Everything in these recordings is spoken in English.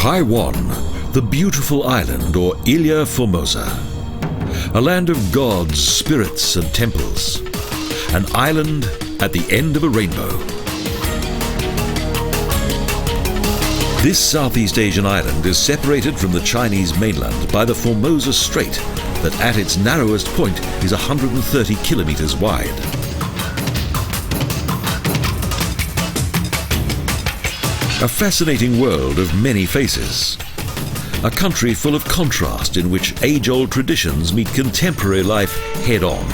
Taiwan, the beautiful island or Ilha Formosa. A land of gods, spirits and temples. An island at the end of a rainbow. This Southeast Asian island is separated from the Chinese mainland by the Formosa Strait that at its narrowest point is 130 kilometres wide. A fascinating world of many faces. A country full of contrast in which age-old traditions meet contemporary life head-on.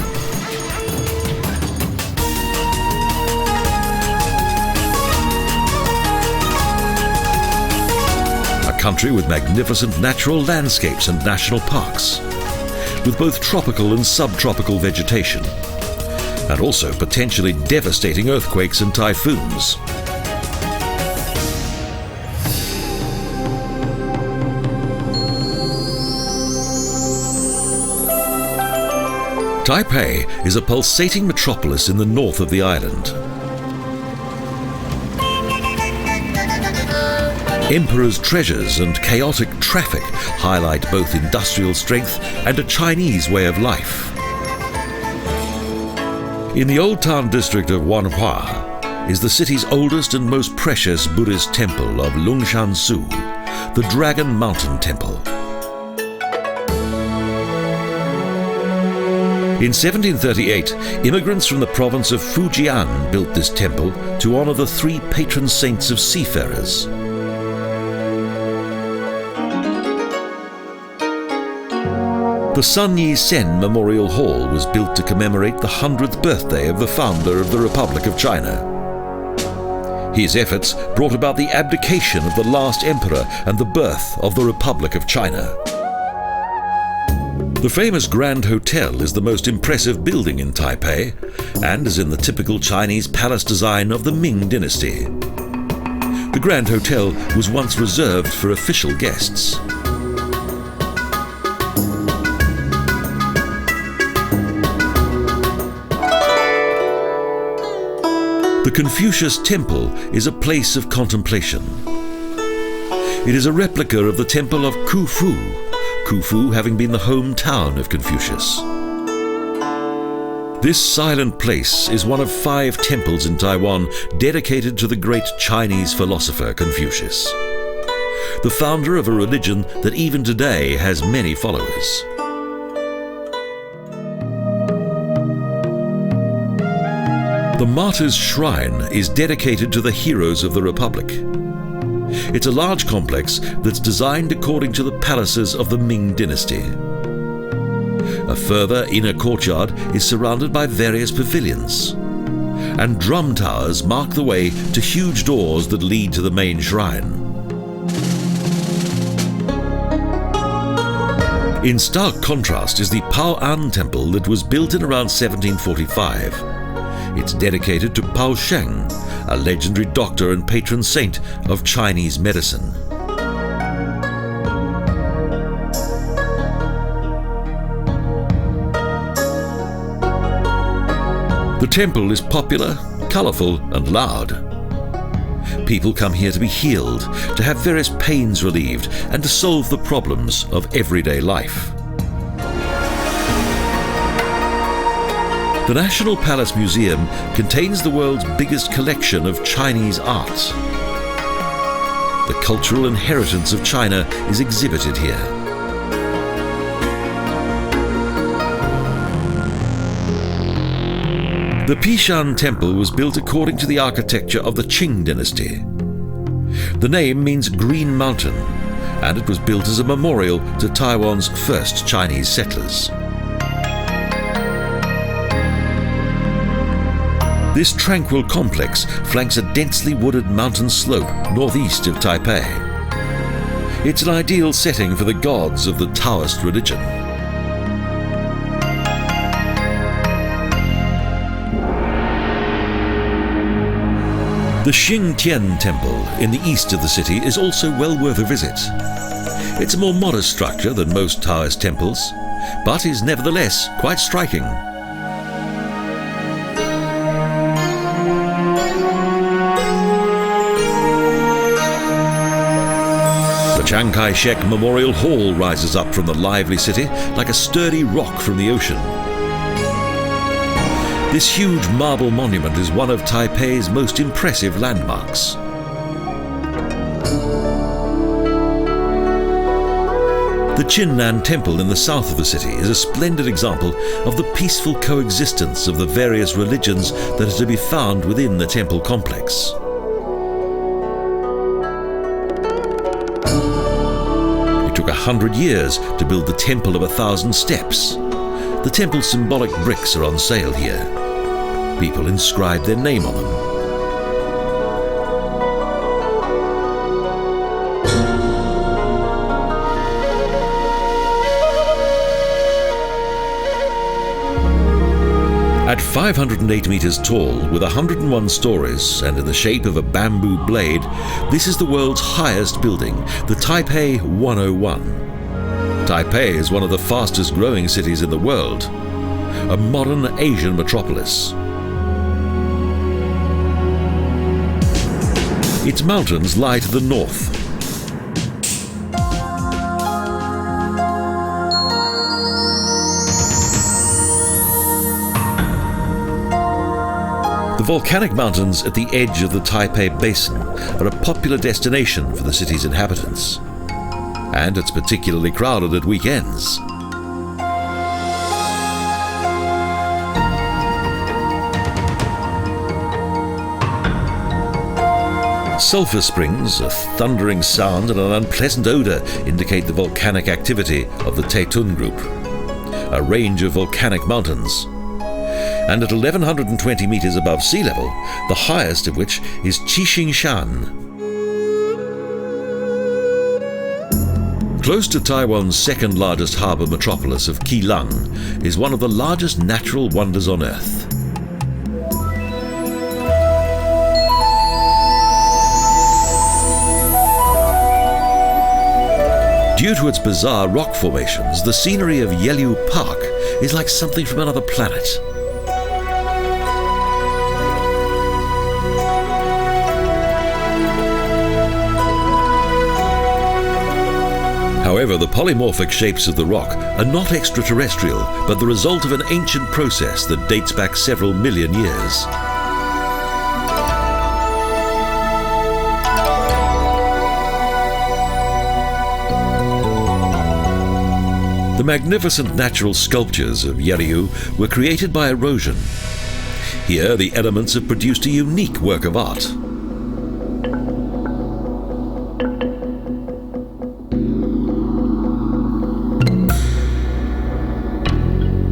A country with magnificent natural landscapes and national parks, with both tropical and subtropical vegetation, and also potentially devastating earthquakes and typhoons. Taipei is a pulsating metropolis in the north of the island. Emperor's treasures and chaotic traffic highlight both industrial strength and a Chinese way of life. In the old town district of Wan Hua is the city's oldest and most precious Buddhist temple of Lungshan Szu, the Dragon Mountain Temple. In 1738, immigrants from the province of Fujian built this temple to honor the three patron saints of seafarers. The Sun Yat-sen Memorial Hall was built to commemorate the 100th birthday of the founder of the Republic of China. His efforts brought about the abdication of the last emperor and the birth of the Republic of China. The famous Grand Hotel is the most impressive building in Taipei and is in the typical Chinese palace design of the Ming dynasty. The Grand Hotel was once reserved for official guests. The Confucius Temple is a place of contemplation. It is a replica of the temple of Khufu having been the hometown of Confucius. This silent place is one of 5 temples in Taiwan dedicated to the great Chinese philosopher Confucius, the founder of a religion that even today has many followers. The Martyrs' Shrine is dedicated to the heroes of the Republic. It's a large complex that's designed according to the palaces of the Ming dynasty. A further inner courtyard is surrounded by various pavilions, and drum towers mark the way to huge doors that lead to the main shrine. In stark contrast is the Baguua Temple that was built in around 1745. It's dedicated to Bagua Shan, a legendary doctor and patron saint of Chinese medicine. The temple is popular, colourful and loud. People come here to be healed, to have various pains relieved and to solve the problems of everyday life. The National Palace Museum contains the world's biggest collection of Chinese art. The cultural inheritance of China is exhibited here. The Bitan Temple was built according to the architecture of the Qing dynasty. The name means Green Mountain, and it was built as a memorial to Taiwan's first Chinese settlers. This tranquil complex flanks a densely wooded mountain slope northeast of Taipei. It's an ideal setting for the gods of the Taoist religion. The Tien Temple in the east of the city is also well worth a visit. It's a more modest structure than most Taoist temples, but is nevertheless quite striking. The Chiang Kai-shek Memorial Hall rises up from the lively city like a sturdy rock from the ocean. This huge marble monument is one of Taipei's most impressive landmarks. The Tien Gon Temple in the south of the city is a splendid example of the peaceful coexistence of the various religions that are to be found within the temple complex. It took 100 years to build the Temple of 1,000 Steps. The temple's symbolic bricks are on sale here. People inscribe their name on them. At 508 meters tall, with 101 stories and in the shape of a bamboo blade, this is the world's highest building, the Taipei 101. Taipei is one of the fastest growing cities in the world, a modern Asian metropolis. Its mountains lie to the north. The volcanic mountains at the edge of the Taipei Basin are a popular destination for the city's inhabitants. And it's particularly crowded at weekends. Sulphur springs, a thundering sound and an unpleasant odour indicate the volcanic activity of the Taitun Group, a range of volcanic mountains. And at 1,120 meters above sea level, the highest of which is Shan. Close to Taiwan's second largest harbour metropolis of Keelung is one of the largest natural wonders on Earth. Due to its bizarre rock formations, the scenery of Yeliu Park is like something from another planet. However, the polymorphic shapes of the rock are not extraterrestrial, but the result of an ancient process that dates back several million years. The magnificent natural sculptures of Yeliu were created by erosion. Here, the elements have produced a unique work of art.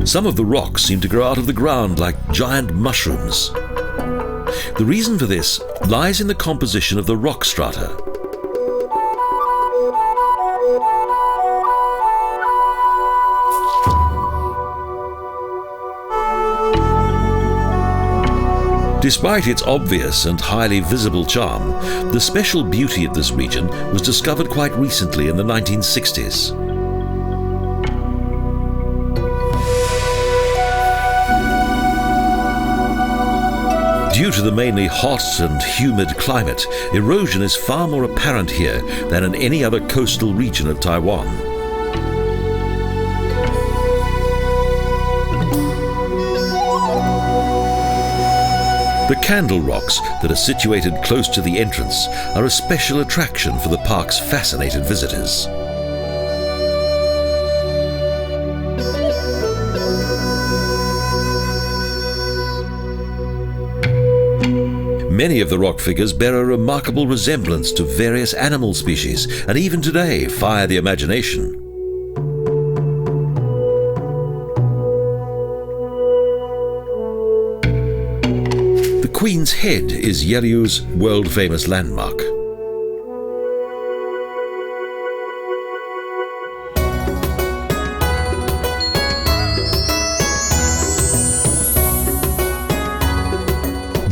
Some of the rocks seem to grow out of the ground like giant mushrooms. The reason for this lies in the composition of the rock strata. Despite its obvious and highly visible charm, the special beauty of this region was discovered quite recently in the 1960s. Due to the mainly hot and humid climate, erosion is far more apparent here than in any other coastal region of Taiwan. The candle rocks that are situated close to the entrance are a special attraction for the park's fascinated visitors. Many of the rock figures bear a remarkable resemblance to various animal species, and even today fire the imagination. The Queen's Head is Yeliu's world-famous landmark.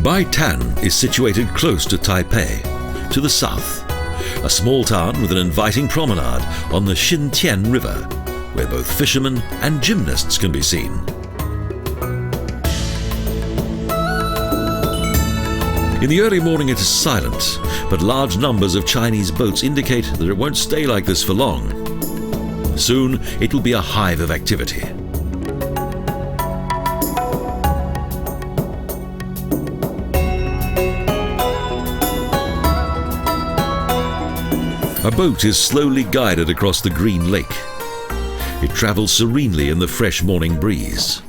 Bitan is situated close to Taipei, to the south, a small town with an inviting promenade on the Xintian River, where both fishermen and gymnasts can be seen. In the early morning it is silent, but large numbers of Chinese boats indicate that it won't stay like this for long. Soon it will be a hive of activity. A boat is slowly guided across the green lake. It travels serenely in the fresh morning breeze.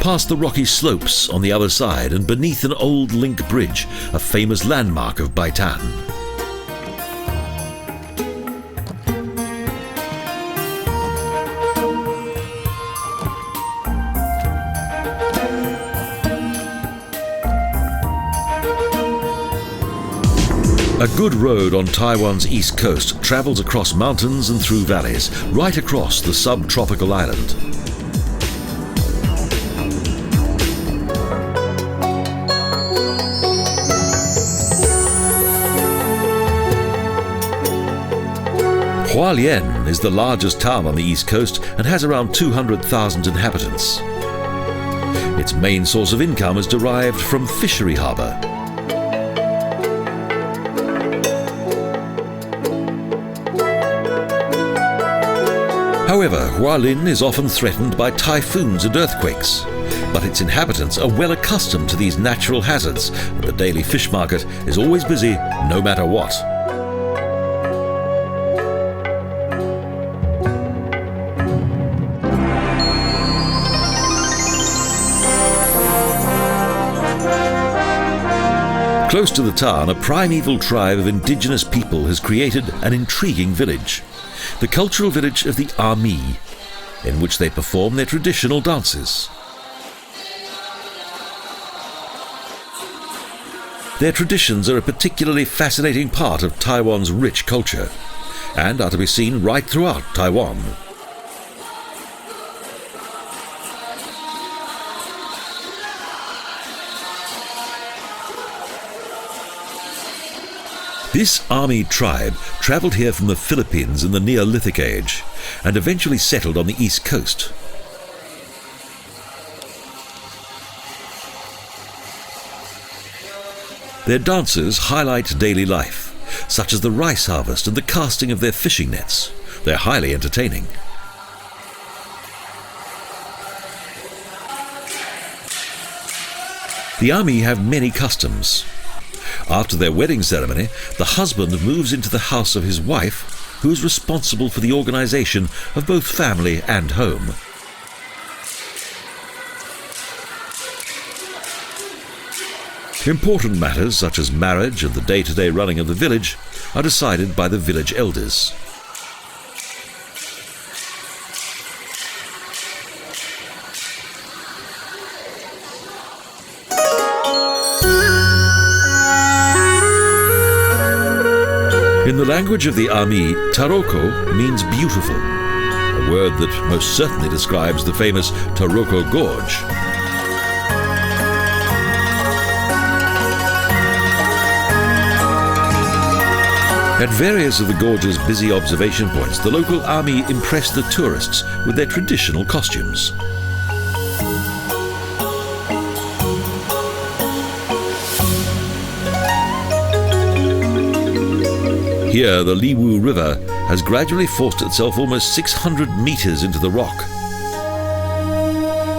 Past the rocky slopes on the other side and beneath an old link bridge, a famous landmark of Bitan. A good road on Taiwan's east coast travels across mountains and through valleys, right across the subtropical island. Hualien is the largest town on the east coast and has around 200,000 inhabitants. Its main source of income is derived from fishery harbour. However, Hualien is often threatened by typhoons and earthquakes, but its inhabitants are well accustomed to these natural hazards, and the daily fish market is always busy no matter what. Close to the town, a primeval tribe of indigenous people has created an intriguing village, the cultural village of the Ami, in which they perform their traditional dances. Their traditions are a particularly fascinating part of Taiwan's rich culture, and are to be seen right throughout Taiwan. This Ami tribe travelled here from the Philippines in the Neolithic age and eventually settled on the east coast. Their dances highlight daily life, such as the rice harvest and the casting of their fishing nets. They're highly entertaining. The Ami have many customs. After their wedding ceremony, the husband moves into the house of his wife, who is responsible for the organization of both family and home. Important matters such as marriage and the day-to-day running of the village are decided by the village elders. In the language of the Ami, Taroko means beautiful, a word that most certainly describes the famous Taroko Gorge. At various of the gorge's busy observation points, the local Ami impressed the tourists with their traditional costumes. Here, the Yeliu River has gradually forced itself almost 600 meters into the rock.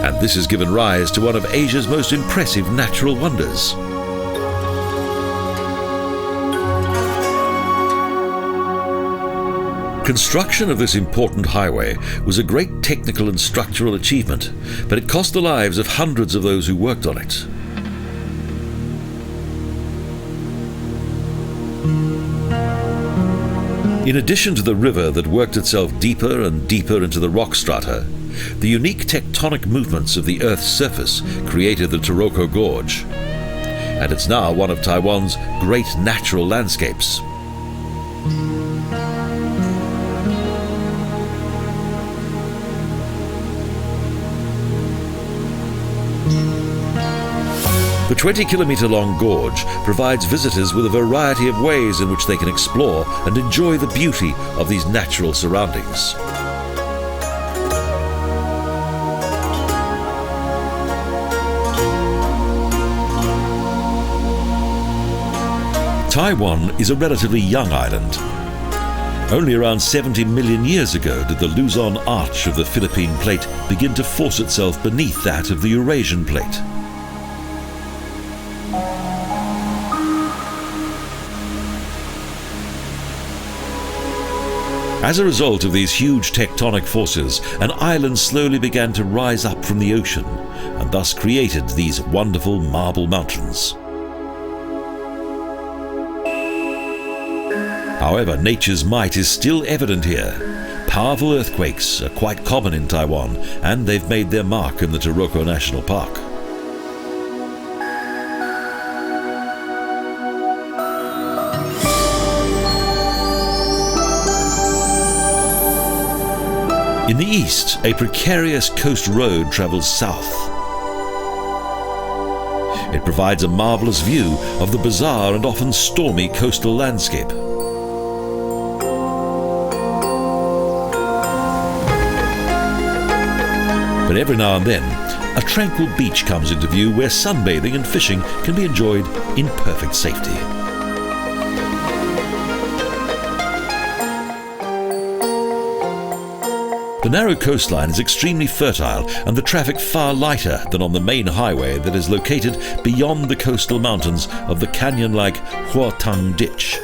And this has given rise to one of Asia's most impressive natural wonders. Construction of this important highway was a great technical and structural achievement, but it cost the lives of hundreds of those who worked on it. In addition to the river that worked itself deeper and deeper into the rock strata, the unique tectonic movements of the Earth's surface created the Taroko Gorge, and it's now one of Taiwan's great natural landscapes. The 20-kilometre-long gorge provides visitors with a variety of ways in which they can explore and enjoy the beauty of these natural surroundings. Taiwan is a relatively young island. Only around 70 million years ago did the Luzon arch of the Philippine plate begin to force itself beneath that of the Eurasian plate. As a result of these huge tectonic forces, an island slowly began to rise up from the ocean and thus created these wonderful marble mountains. However, nature's might is still evident here. Powerful earthquakes are quite common in Taiwan, and they've made their mark in the Taroko National Park. In the east, a precarious coast road travels south. It provides a marvelous view of the bizarre and often stormy coastal landscape. But every now and then, a tranquil beach comes into view where sunbathing and fishing can be enjoyed in perfect safety. The narrow coastline is extremely fertile and the traffic far lighter than on the main highway that is located beyond the coastal mountains of the canyon-like Huatang Ditch.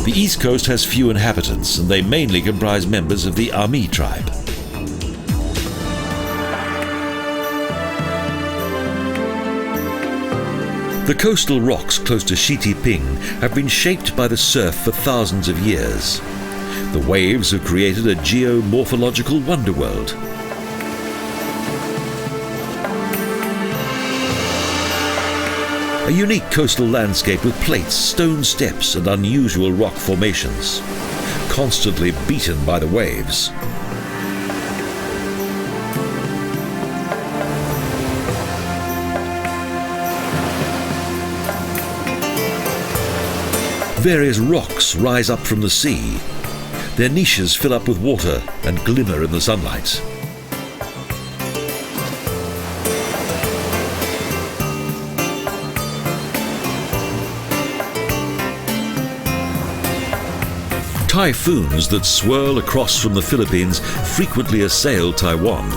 The east coast has few inhabitants, and they mainly comprise members of the Ami tribe. The coastal rocks close to Shitiping have been shaped by the surf for thousands of years. The waves have created a geomorphological wonderworld. A unique coastal landscape with plates, stone steps and unusual rock formations, constantly beaten by the waves. Various rocks rise up from the sea. Their niches fill up with water and glimmer in the sunlight. Typhoons that swirl across from the Philippines frequently assail Taiwan,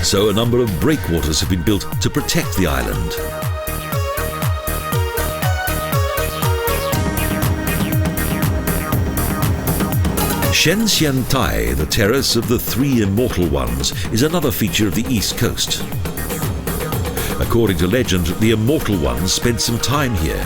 so a number of breakwaters have been built to protect the island. Shen Xian Tai, the terrace of the three immortal ones, is another feature of the east coast. According to legend, the immortal ones spent some time here.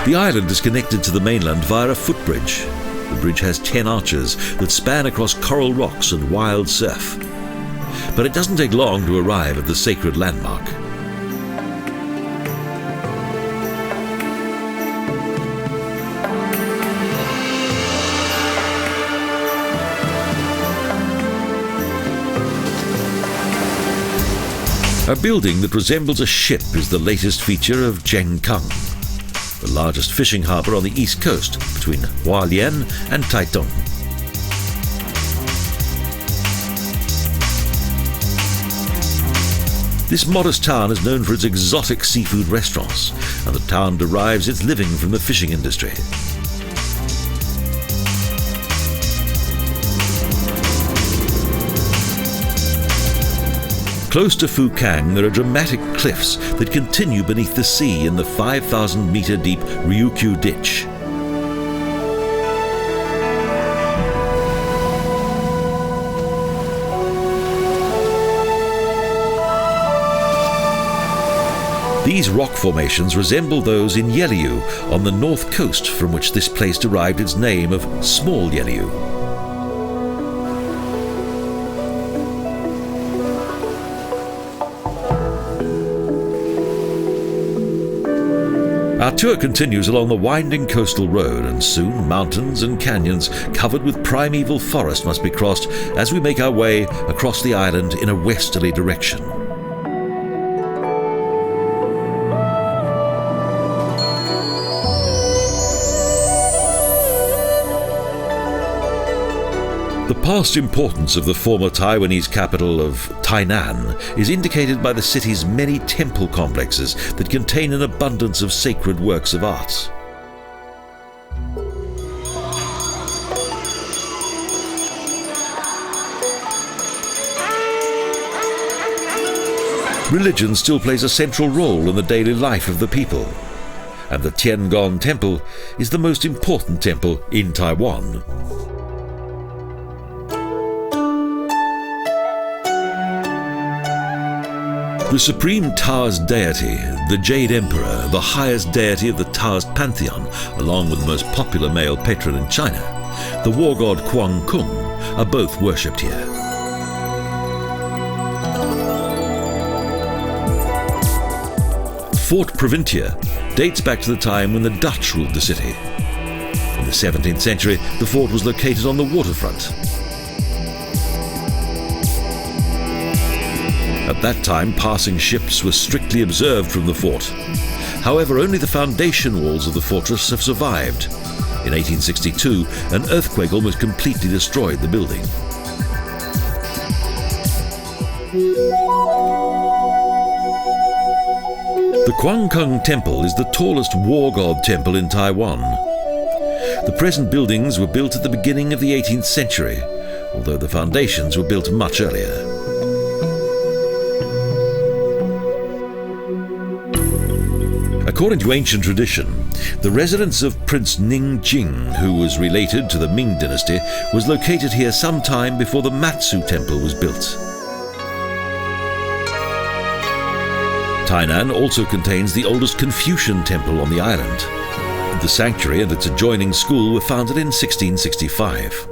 The island is connected to the mainland via a footbridge. The bridge has 10 arches that span across coral rocks and wild surf. But it doesn't take long to arrive at the sacred landmark. A building that resembles a ship is the latest feature of Zhengkang, the largest fishing harbour on the east coast between Hualien and Taitung. This modest town is known for its exotic seafood restaurants, and the town derives its living from the fishing industry. Close to Fukang, there are dramatic cliffs that continue beneath the sea in the 5,000-metre deep Ryukyu Ditch. These rock formations resemble those in Yeliu on the north coast, from which this place derived its name of Small Yeliu. Our tour continues along the winding coastal road, and soon mountains and canyons covered with primeval forest must be crossed as we make our way across the island in a westerly direction. The past importance of the former Taiwanese capital of Tainan is indicated by the city's many temple complexes that contain an abundance of sacred works of art. Religion still plays a central role in the daily life of the people, and the Tien Gon Temple is the most important temple in Taiwan. The supreme Taoist deity, the Jade Emperor, the highest deity of the Taoist pantheon, along with the most popular male patron in China, the war god Kuang Kung, are both worshipped here. Fort Provincia dates back to the time when the Dutch ruled the city. In the 17th century, the fort was located on the waterfront. At that time, passing ships were strictly observed from the fort. However, only the foundation walls of the fortress have survived. In 1862, an earthquake almost completely destroyed the building. The Kuang Kung Temple is the tallest war god temple in Taiwan. The present buildings were built at the beginning of the 18th century, although the foundations were built much earlier. According to ancient tradition, the residence of Prince Ningjing, who was related to the Ming dynasty, was located here sometime before the Matsu Temple was built. Tainan also contains the oldest Confucian temple on the island. The sanctuary and its adjoining school were founded in 1665.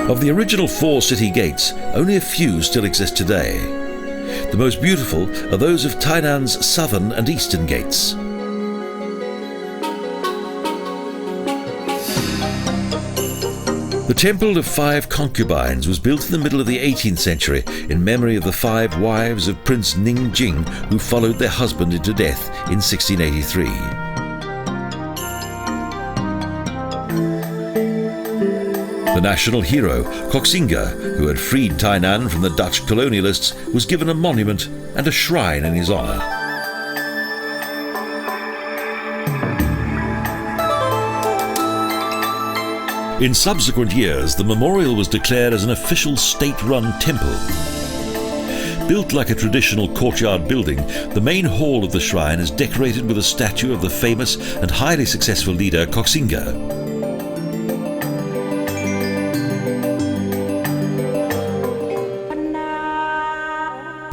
Of the original 4 city gates, only a few still exist today. The most beautiful are those of Tainan's southern and eastern gates. The Temple of 5 Concubines was built in the middle of the 18th century in memory of the 5 wives of Prince Ningjing who followed their husband into death in 1683. The national hero, Koxinga, who had freed Tainan from the Dutch colonialists, was given a monument and a shrine in his honor. In subsequent years, the memorial was declared as an official state-run temple. Built like a traditional courtyard building, the main hall of the shrine is decorated with a statue of the famous and highly successful leader Koxinga.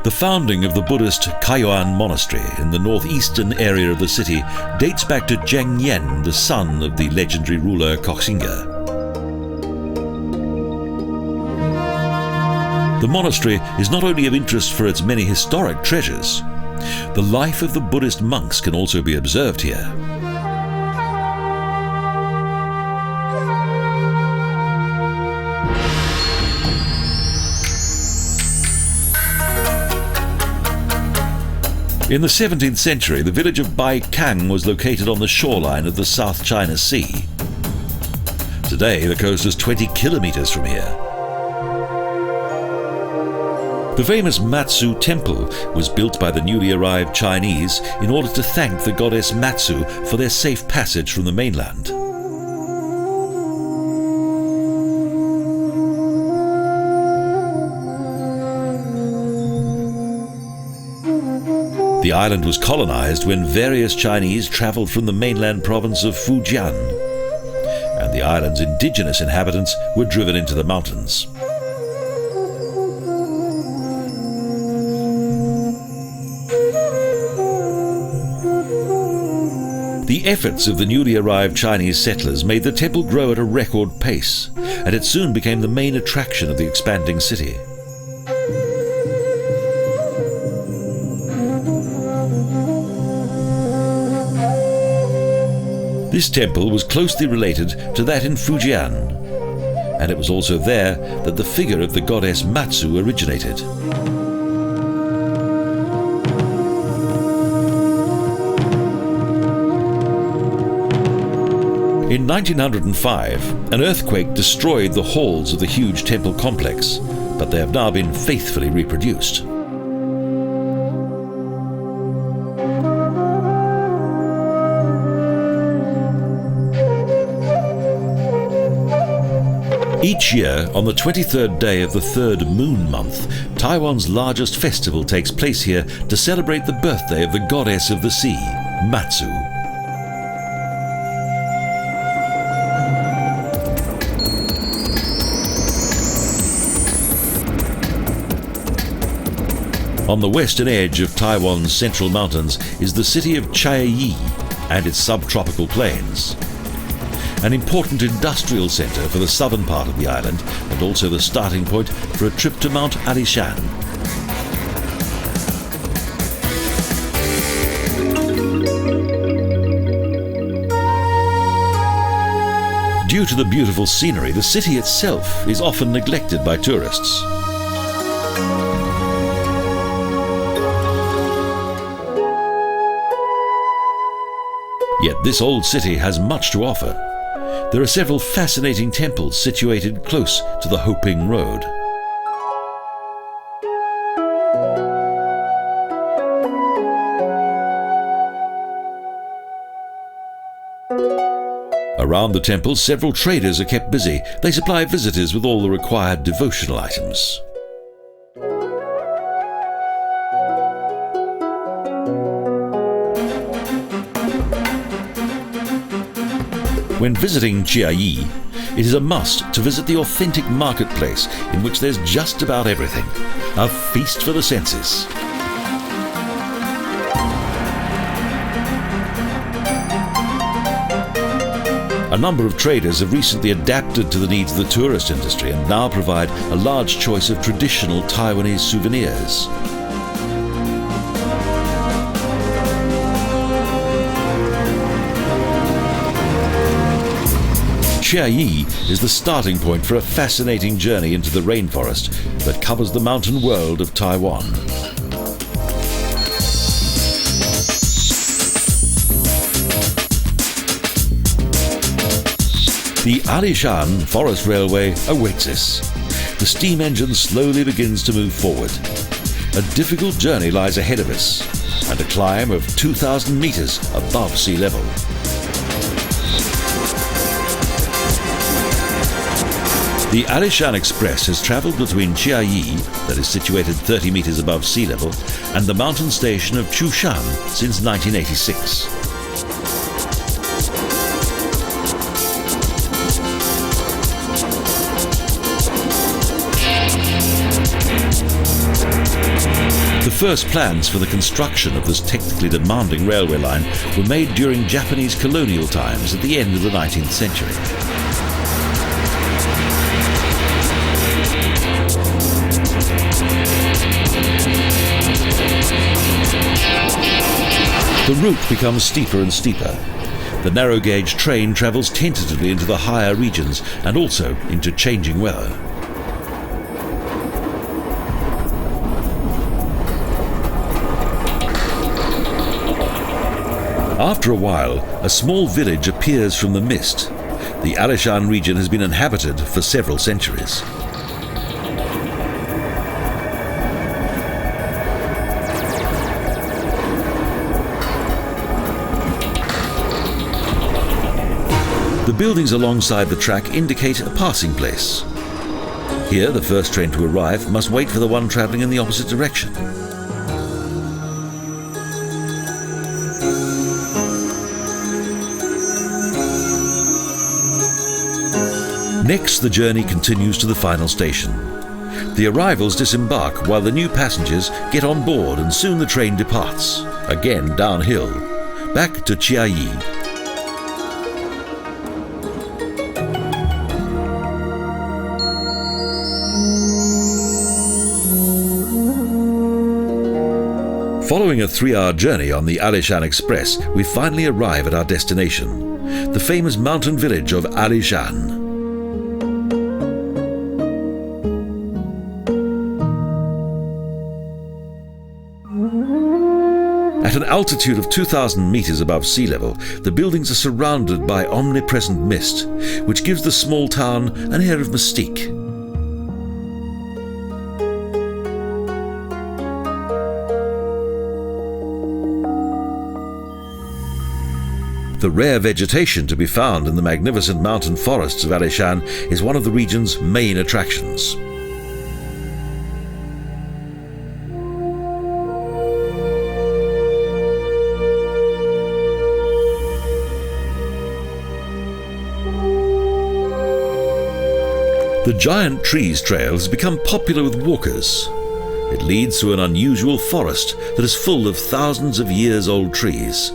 The founding of the Buddhist Kaiwan monastery in the northeastern area of the city dates back to Zheng Yen, the son of the legendary ruler Koxinga. The monastery is not only of interest for its many historic treasures. The life of the Buddhist monks can also be observed here. In the 17th century, the village of Bitan was located on the shoreline of the South China Sea. Today, the coast is 20 kilometres from here. The famous Matsu Temple was built by the newly arrived Chinese in order to thank the goddess Matsu for their safe passage from the mainland. The island was colonized when various Chinese traveled from the mainland province of Fujian, and the island's indigenous inhabitants were driven into the mountains. The efforts of the newly arrived Chinese settlers made the temple grow at a record pace, and it soon became the main attraction of the expanding city. This temple was closely related to that in Fujian, and it was also there that the figure of the goddess Matsu originated. In 1905, an earthquake destroyed the halls of the huge temple complex, but they have now been faithfully reproduced. Each year, on the 23rd day of the third moon month, Taiwan's largest festival takes place here to celebrate the birthday of the goddess of the sea, Matsu. On the western edge of Taiwan's central mountains is the city of Chiayi and its subtropical plains. An important industrial centre for the southern part of the island, and also the starting point for a trip to Mount Alishan. Due to the beautiful scenery, the city itself is often neglected by tourists. Yet this old city has much to offer. There are several fascinating temples situated close to the Hoping Road. Around the temple, several traders are kept busy. They supply visitors with all the required devotional items. When visiting Chiayi, it is a must to visit the authentic marketplace in which there's just about everything. A feast for the senses. A number of traders have recently adapted to the needs of the tourist industry and now provide a large choice of traditional Taiwanese souvenirs. Chiayi is the starting point for a fascinating journey into the rainforest that covers the mountain world of Taiwan. The Alishan Forest Railway awaits us. The steam engine slowly begins to move forward. A difficult journey lies ahead of us, and a climb of 2,000 meters above sea level. The Alishan Express has travelled between Chiayi, that is situated 30 metres above sea level, and the mountain station of Chushan since 1986. The first plans for the construction of this technically demanding railway line were made during Japanese colonial times at the end of the 19th century. The route becomes steeper and steeper. The narrow gauge train travels tentatively into the higher regions and also into changing weather. After a while, a small village appears from the mist. The Alishan region has been inhabited for several centuries. The buildings alongside the track indicate a passing place. Here, the first train to arrive must wait for the one travelling in the opposite direction. Next, the journey continues to the final station. The arrivals disembark while the new passengers get on board, and soon the train departs, again downhill, back to Chiayi. Following a 3-hour journey on the Alishan Express, we finally arrive at our destination, the famous mountain village of Alishan. At an altitude of 2,000 meters above sea level, the buildings are surrounded by omnipresent mist, which gives the small town an air of mystique. The rare vegetation to be found in the magnificent mountain forests of Alishan is one of the region's main attractions. The Giant Trees Trail has become popular with walkers. It leads through an unusual forest that is full of thousands of years old trees.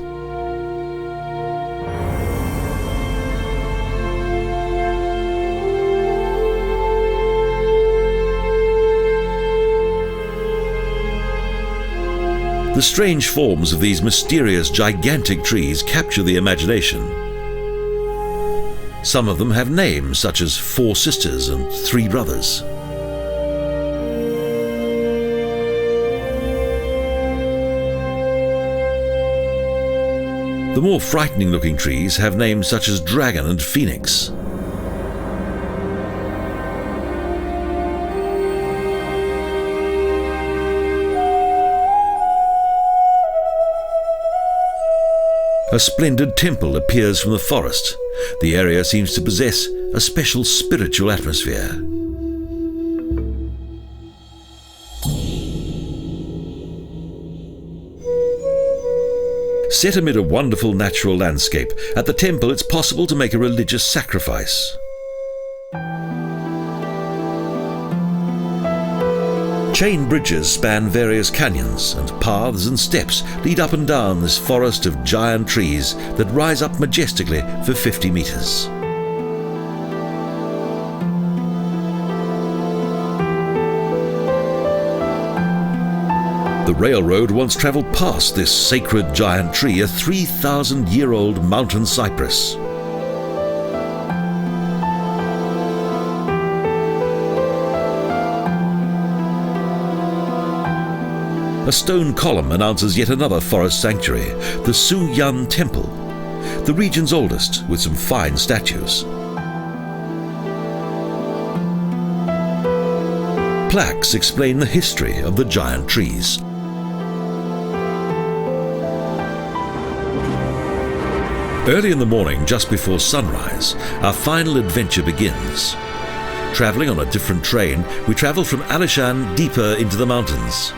The strange forms of these mysterious gigantic trees capture the imagination. Some of them have names such as 4 sisters and 3 brothers. The more frightening looking trees have names such as dragon and phoenix. A splendid temple appears from the forest. The area seems to possess a special spiritual atmosphere. Set amid a wonderful natural landscape, at the temple it's possible to make a religious sacrifice. Chain bridges span various canyons, and paths and steps lead up and down this forest of giant trees that rise up majestically for 50 meters. The railroad once traveled past this sacred giant tree, a 3,000-year-old mountain cypress. A stone column announces yet another forest sanctuary, the Tien Gon Temple, the region's oldest, with some fine statues. Plaques explain the history of the giant trees. Early in the morning, just before sunrise, our final adventure begins. Travelling on a different train, we travel from Alishan deeper into the mountains.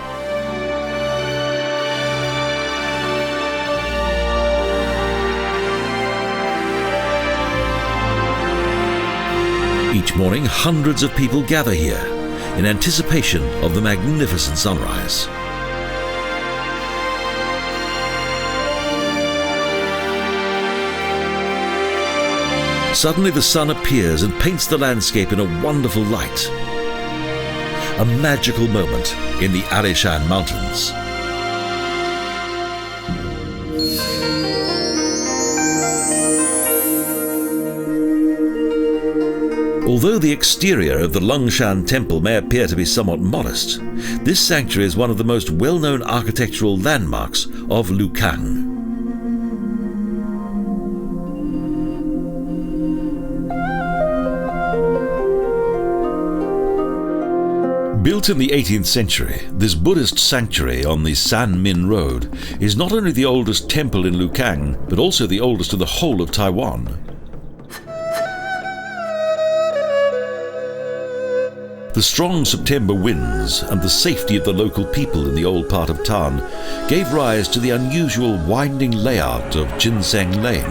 Each morning, hundreds of people gather here in anticipation of the magnificent sunrise. Suddenly the sun appears and paints the landscape in a wonderful light. A magical moment in the Alishan Mountains. Although the exterior of the Lungshan Temple may appear to be somewhat modest, this sanctuary is one of the most well-known architectural landmarks of Lukang. Built in the 18th century, this Buddhist sanctuary on the San Min Road is not only the oldest temple in Lukang, but also the oldest in the whole of Taiwan. The strong September winds and the safety of the local people in the old part of town gave rise to the unusual winding layout of Jinseng Lane.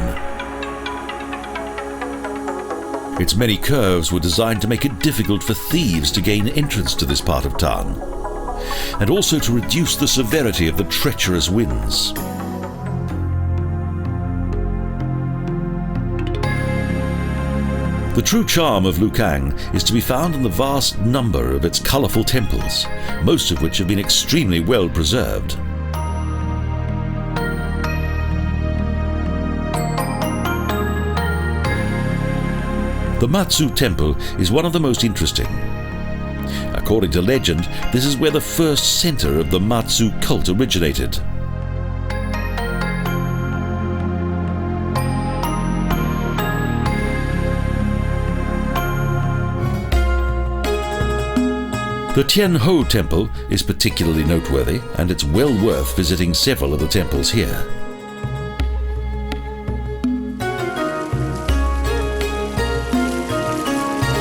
Its many curves were designed to make it difficult for thieves to gain entrance to this part of town, and also to reduce the severity of the treacherous winds. The true charm of Lukang is to be found in the vast number of its colourful temples, most of which have been extremely well preserved. The Matsu Temple is one of the most interesting. According to legend, this is where the first center of the Matsu cult originated. The Tien Gon Temple is particularly noteworthy, and it's well worth visiting several of the temples here.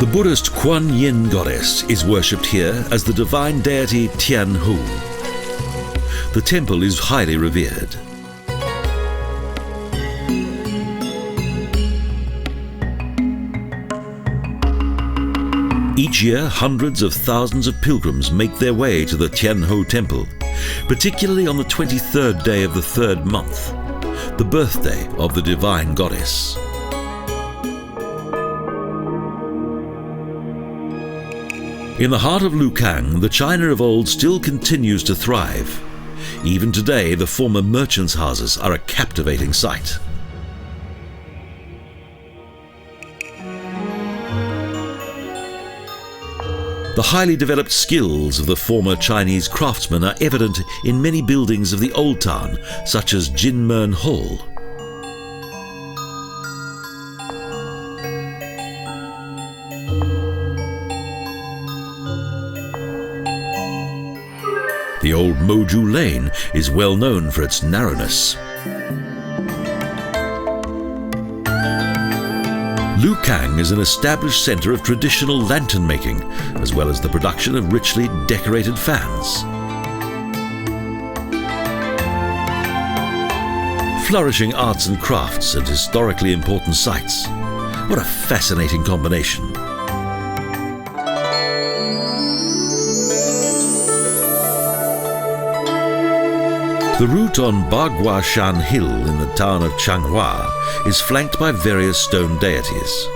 The Buddhist Kuan Yin goddess is worshipped here as the divine deity Tien Gon. The temple is highly revered. Each year, hundreds of thousands of pilgrims make their way to the Tien Gon Temple, particularly on the 23rd day of the third month, the birthday of the divine goddess. In the heart of Lukang, the China of old still continues to thrive. Even today, the former merchants' houses are a captivating sight. The highly developed skills of the former Chinese craftsmen are evident in many buildings of the Old Town, such as Jinmen Hall. The old Moju Lane is well known for its narrowness. Lukang is an established centre of traditional lantern making, as well as the production of richly decorated fans. Flourishing arts and crafts and historically important sites. What a fascinating combination. The route on Bagua Shan Hill in the town of Changhua is flanked by various stone deities.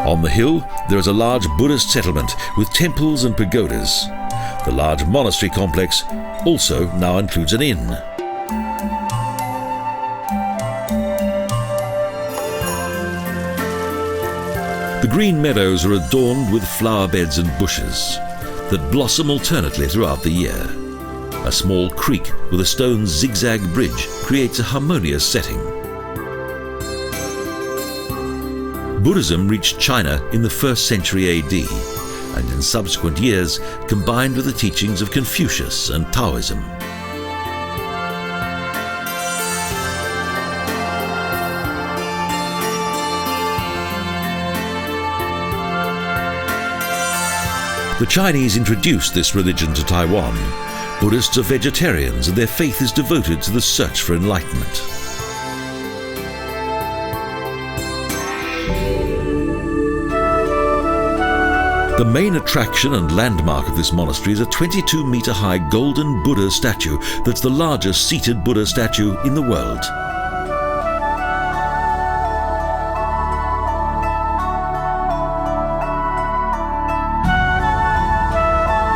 On the hill, there is a large Buddhist settlement with temples and pagodas. The large monastery complex also now includes an inn. The green meadows are adorned with flower beds and bushes that blossom alternately throughout the year. A small creek with a stone zigzag bridge creates a harmonious setting. Buddhism reached China in the 1st century AD, and in subsequent years combined with the teachings of Confucius and Taoism. The Chinese introduced this religion to Taiwan. Buddhists are vegetarians and their faith is devoted to the search for enlightenment. The main attraction and landmark of this monastery is a 22-metre-high golden Buddha statue that's the largest seated Buddha statue in the world.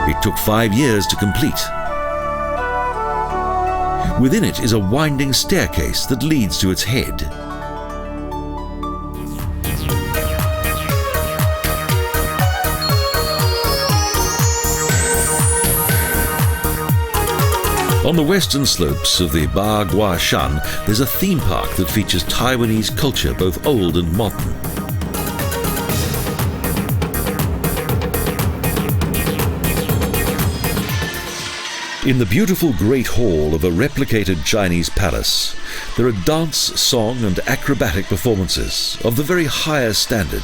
It took 5 years to complete. Within it is a winding staircase that leads to its head. On the western slopes of the Bagua Shan, there's a theme park that features Taiwanese culture, both old and modern. In the beautiful Great Hall of a replicated Chinese palace, there are dance, song and acrobatic performances of the very highest standard.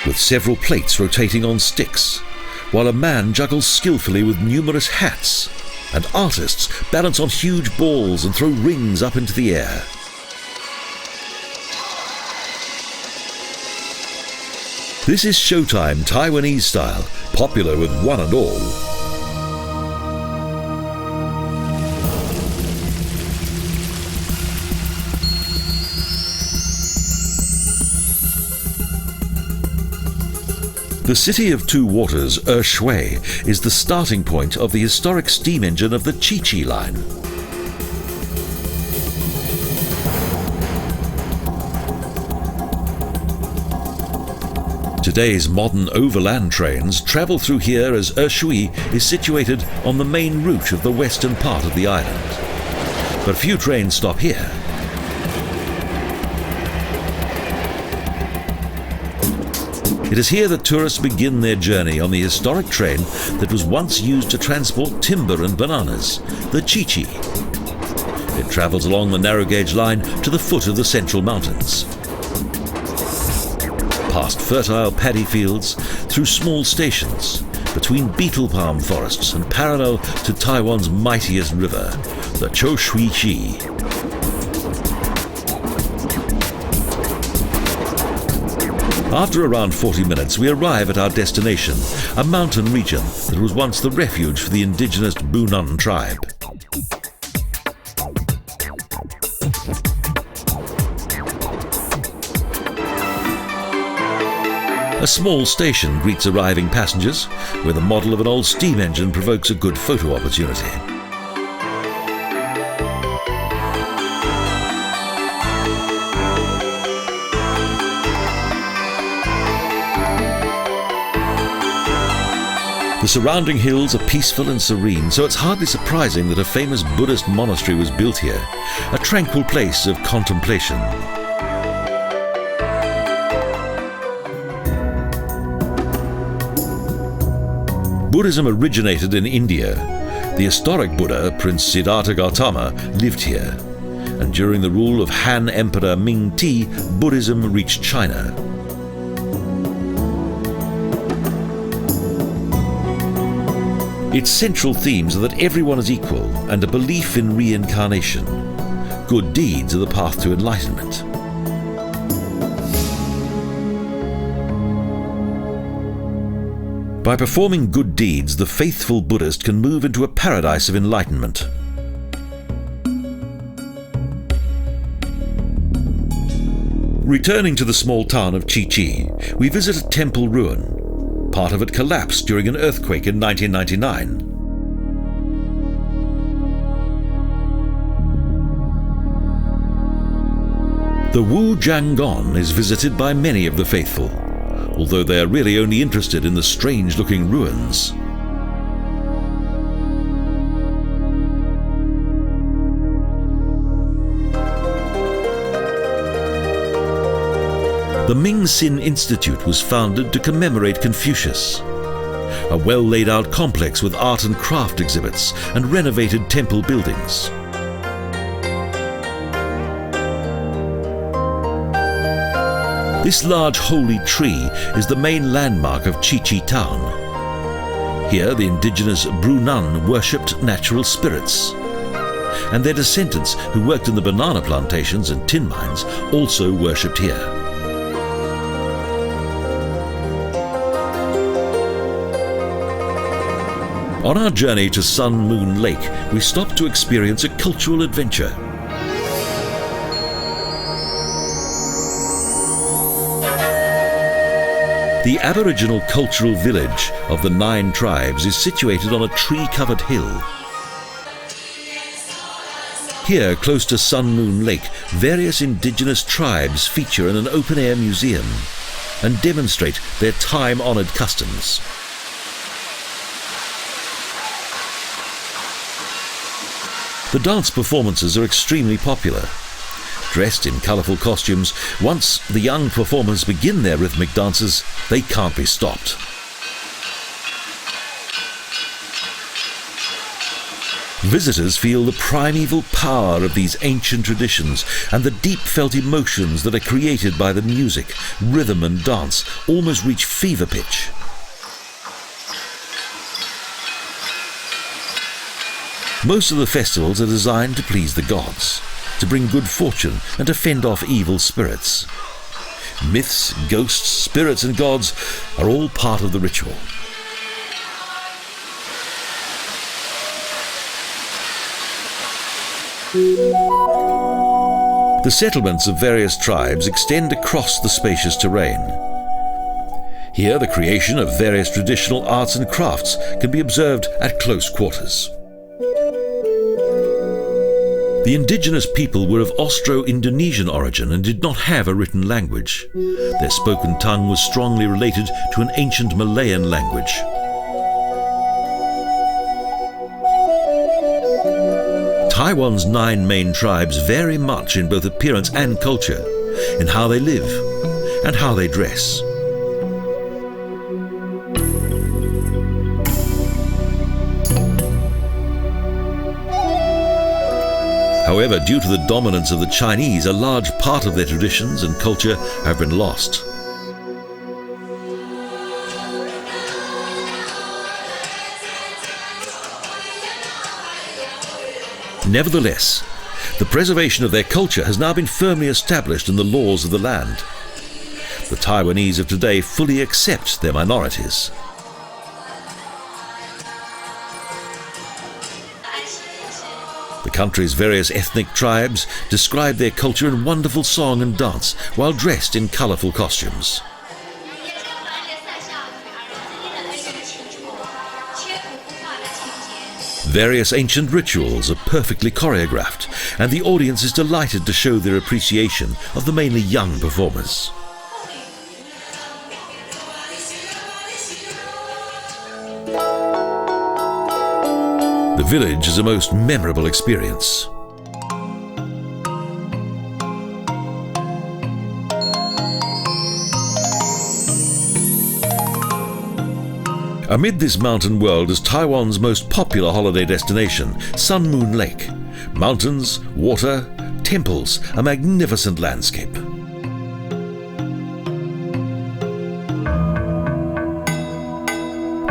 With several plates rotating on sticks, while a man juggles skillfully with numerous hats, and artists balance on huge balls and throw rings up into the air. This is Showtime Taiwanese style, popular with one and all. The city of two waters, Shui, is the starting point of the historic steam engine of the Chi line. Today's modern overland trains travel through here as Shui is situated on the main route of the western part of the island. But few trains stop here. It is here that tourists begin their journey on the historic train that was once used to transport timber and bananas, the Chi. It travels along the narrow gauge line to the foot of the central mountains. Past fertile paddy fields, through small stations, between beetle palm forests and parallel to Taiwan's mightiest river, the Chi. After around 40 minutes, we arrive at our destination, a mountain region that was once the refuge for the indigenous Bunan tribe. A small station greets arriving passengers, where the model of an old steam engine provokes a good photo opportunity. The surrounding hills are peaceful and serene, so it's hardly surprising that a famous Buddhist monastery was built here, a tranquil place of contemplation. Buddhism originated in India. The historic Buddha, Prince Siddhartha Gautama, lived here, and during the rule of Han Emperor Ming Ti, Buddhism reached China. Its central themes are that everyone is equal and a belief in reincarnation. Good deeds are the path to enlightenment. By performing good deeds, the faithful Buddhist can move into a paradise of enlightenment. Returning to the small town of Chi, we visit a temple ruin. Part of it collapsed during an earthquake in 1999. The Wu Jianggong is visited by many of the faithful, although they are really only interested in the strange-looking ruins. The Ming-Sin Institute was founded to commemorate Confucius, a well-laid-out complex with art and craft exhibits and renovated temple buildings. This large holy tree is the main landmark of Chi town. Here the indigenous Brunan worshipped natural spirits, and their descendants who worked in the banana plantations and tin mines also worshipped here. On our journey to Sun Moon Lake, we stopped to experience a cultural adventure. The Aboriginal cultural village of the 9 tribes is situated on a tree-covered hill. Here, close to Sun Moon Lake, various indigenous tribes feature in an open-air museum and demonstrate their time-honoured customs. The dance performances are extremely popular. Dressed in colourful costumes, once the young performers begin their rhythmic dances, they can't be stopped. Visitors feel the primeval power of these ancient traditions and the deep-felt emotions that are created by the music, rhythm and dance almost reach fever pitch. Most of the festivals are designed to please the gods, to bring good fortune and to fend off evil spirits. Myths, ghosts, spirits and gods are all part of the ritual. The settlements of various tribes extend across the spacious terrain. Here the creation of various traditional arts and crafts can be observed at close quarters. The indigenous people were of Austro-Indonesian origin and did not have a written language. Their spoken tongue was strongly related to an ancient Malayan language. Taiwan's 9 main tribes vary much in both appearance and culture, in how they live and how they dress. However, due to the dominance of the Chinese, a large part of their traditions and culture have been lost. Nevertheless, the preservation of their culture has now been firmly established in the laws of the land. The Taiwanese of today fully accept their minorities. The country's various ethnic tribes describe their culture in wonderful song and dance while dressed in colourful costumes. Various ancient rituals are perfectly choreographed, and the audience is delighted to show their appreciation of the mainly young performers. The village is a most memorable experience. Amid this mountain world is Taiwan's most popular holiday destination, Sun Moon Lake. Mountains, water, temples, a magnificent landscape.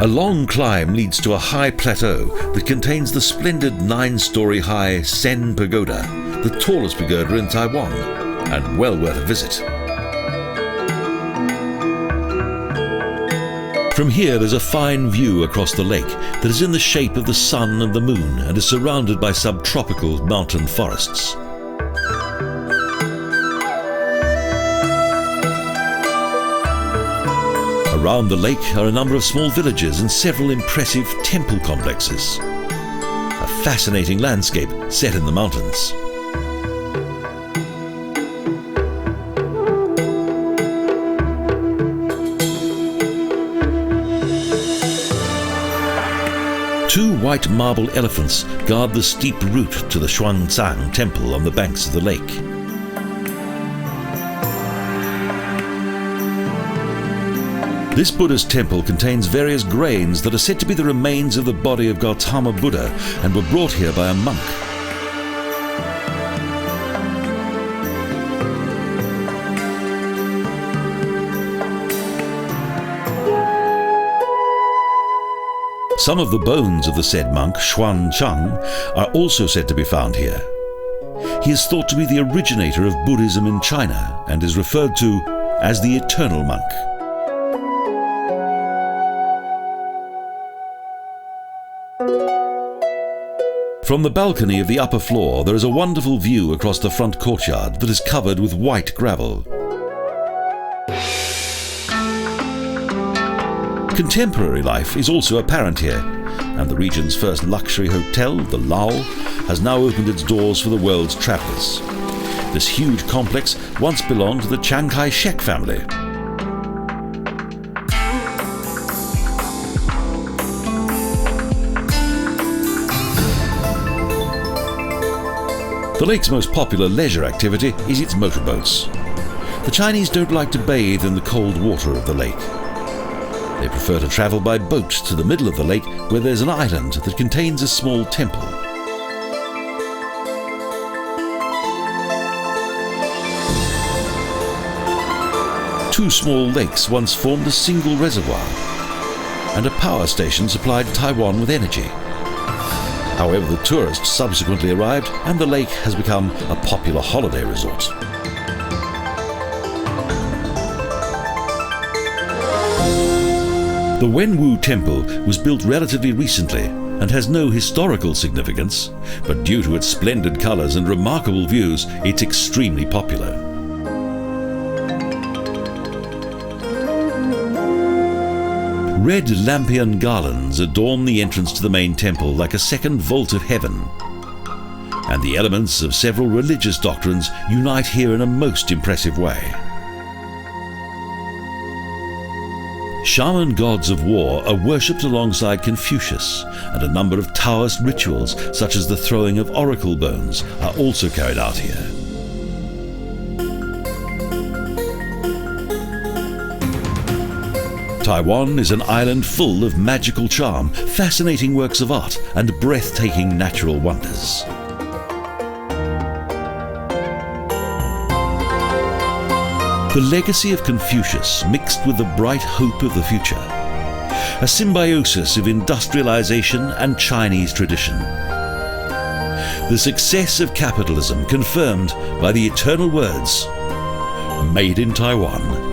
A long climb leads to a high plateau that contains the splendid 9-story high Sen Pagoda, the tallest pagoda in Taiwan, and well worth a visit. From here there's a fine view across the lake that is in the shape of the sun and the moon and is surrounded by subtropical mountain forests. Around the lake are a number of small villages and several impressive temple complexes. A fascinating landscape set in the mountains. Two white marble elephants guard the steep route to the Lungshan Temple on the banks of the lake. This Buddhist temple contains various grains that are said to be the remains of the body of Gautama Buddha and were brought here by a monk. Some of the bones of the said monk, Xuan Cheng, are also said to be found here. He is thought to be the originator of Buddhism in China and is referred to as the Eternal Monk. From the balcony of the upper floor there is a wonderful view across the front courtyard that is covered with white gravel. Contemporary life is also apparent here, and the region's first luxury hotel, the Lao, has now opened its doors for the world's travellers. This huge complex once belonged to the Chiang Kai-shek family. The lake's most popular leisure activity is its motorboats. The Chinese don't like to bathe in the cold water of the lake. They prefer to travel by boat to the middle of the lake where there's an island that contains a small temple. Two small lakes once formed a single reservoir, and a power station supplied Taiwan with energy. However, the tourists subsequently arrived and the lake has become a popular holiday resort. The Wan Hua Temple was built relatively recently and has no historical significance, but due to its splendid colours and remarkable views, it's extremely popular. Red lampion garlands adorn the entrance to the main temple like a second vault of heaven, and the elements of several religious doctrines unite here in a most impressive way. Shaman gods of war are worshipped alongside Confucius, and a number of Taoist rituals, such as the throwing of oracle bones, are also carried out here. Taiwan is an island full of magical charm, fascinating works of art, and breathtaking natural wonders. The legacy of Confucius mixed with the bright hope of the future. A symbiosis of industrialisation and Chinese tradition. The success of capitalism confirmed by the eternal words, "Made in Taiwan."